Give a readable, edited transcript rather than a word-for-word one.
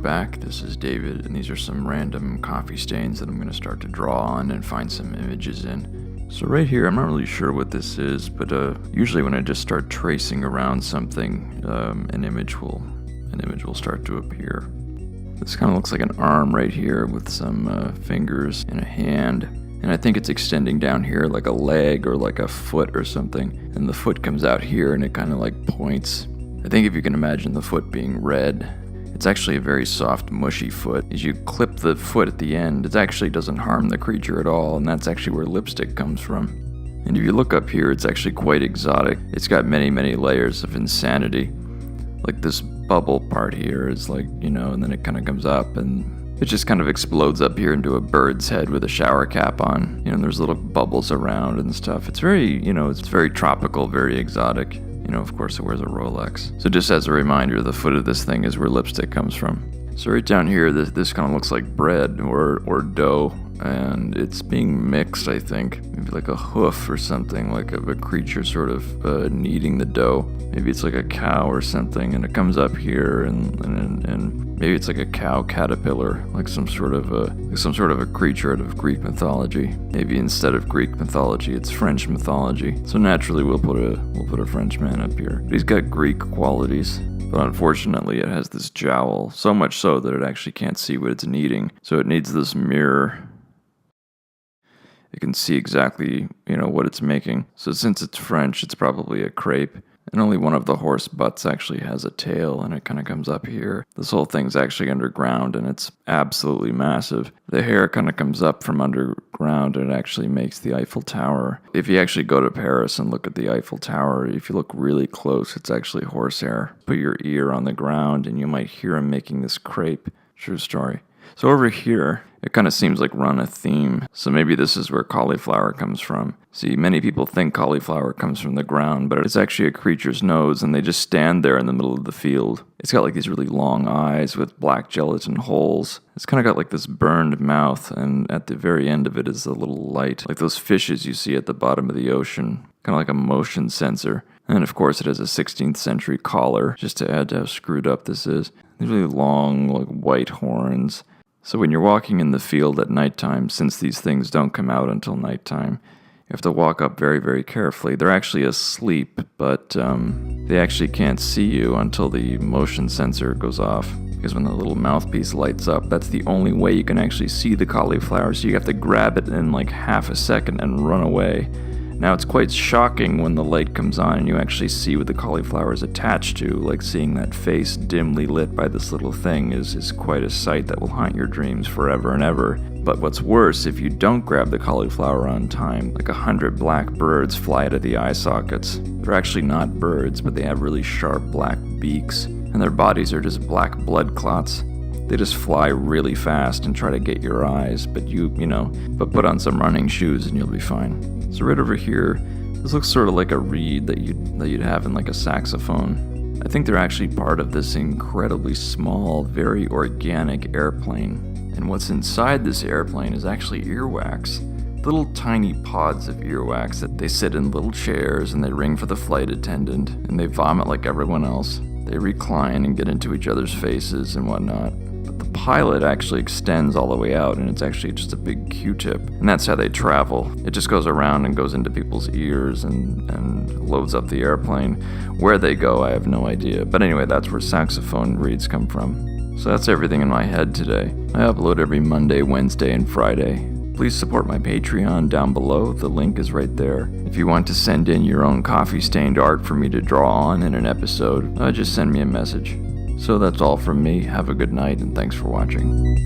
back. This is David, and these are some random coffee stains that I'm going to start to draw on and find some images in. So right here, I'm not really sure what this is, but usually when I just start tracing around something, an image will start to appear. This kind of looks like an arm right here with some fingers and a hand. And I think it's extending down here like a leg or like a foot or something. And the foot comes out here and it kind of like points. I think if you can imagine the foot being red, it's actually a very soft, mushy foot. As you clip the foot at the end, it actually doesn't harm the creature at all, and that's actually where lipstick comes from. And if you look up here, it's actually quite exotic. It's got many, many layers of insanity. Like this bubble part here is like, and then it kind of comes up and it just kind of explodes up here into a bird's head with a shower cap on. There's little bubbles around and stuff. It's very, it's very tropical, very exotic. Of course it wears a Rolex. So just as a reminder, the foot of this thing is where lipstick comes from. So right down here, this kind of looks like bread or dough, and it's being mixed, I think. Maybe like a hoof or something, like of a creature sort of kneading the dough. Maybe it's like a cow or something, and it comes up here, and maybe it's like a cow caterpillar, like some sort of a creature out of Greek mythology. Maybe instead of Greek mythology, it's French mythology. So naturally, we'll put a French man up here. But he's got Greek qualities. But unfortunately, it has this jowl, so much so that it actually can't see what it's kneading. So it needs this mirror. It can see exactly, what it's making. So since it's French, it's probably a crepe. And only one of the horse butts actually has a tail, and it kind of comes up here. This whole thing's actually underground, and it's absolutely massive. The hair kind of comes up from underground, and it actually makes the Eiffel Tower. If you actually go to Paris and look at the Eiffel Tower, if you look really close, it's actually horsehair. Put your ear on the ground, and you might hear him making this crepe. True story. So over here, it kind of seems like run a theme. So maybe this is where cauliflower comes from. See, many people think cauliflower comes from the ground, but it's actually a creature's nose, and they just stand there in the middle of the field. It's got like these really long eyes with black gelatin holes. It's kind of got like this burned mouth, and at the very end of it is a little light, like those fishes you see at the bottom of the ocean, kind of like a motion sensor. And of course it has a 16th century collar, just to add to how screwed up this is. These really long, like white horns. So when you're walking in the field at nighttime, since these things don't come out until nighttime, you have to walk up very, very carefully. They're actually asleep, but they actually can't see you until the motion sensor goes off. Because when the little mouthpiece lights up, that's the only way you can actually see the cauliflower. So you have to grab it in like half a second and run away. Now it's quite shocking when the light comes on and you actually see what the cauliflower is attached to, like seeing that face dimly lit by this little thing is quite a sight that will haunt your dreams forever and ever. But what's worse, if you don't grab the cauliflower on time, like 100 black birds fly out of the eye sockets. They're actually not birds, but they have really sharp black beaks, and their bodies are just black blood clots. They just fly really fast and try to get your eyes, but but put on some running shoes and you'll be fine. So right over here, this looks sort of like a reed that you'd have in like a saxophone. I think they're actually part of this incredibly small, very organic airplane. And what's inside this airplane is actually earwax. Little tiny pods of earwax that they sit in little chairs and they ring for the flight attendant and they vomit like everyone else. They recline and get into each other's faces and whatnot. But the pilot actually extends all the way out, and it's actually just a big Q-tip. And that's how they travel. It just goes around and goes into people's ears and loads up the airplane. Where they go, I have no idea. But anyway, that's where saxophone reeds come from. So that's everything in my head today. I upload every Monday, Wednesday, and Friday. Please support my Patreon down below. The link is right there. If you want to send in your own coffee-stained art for me to draw on in an episode, just send me a message. So that's all from me. Have a good night, and thanks for watching.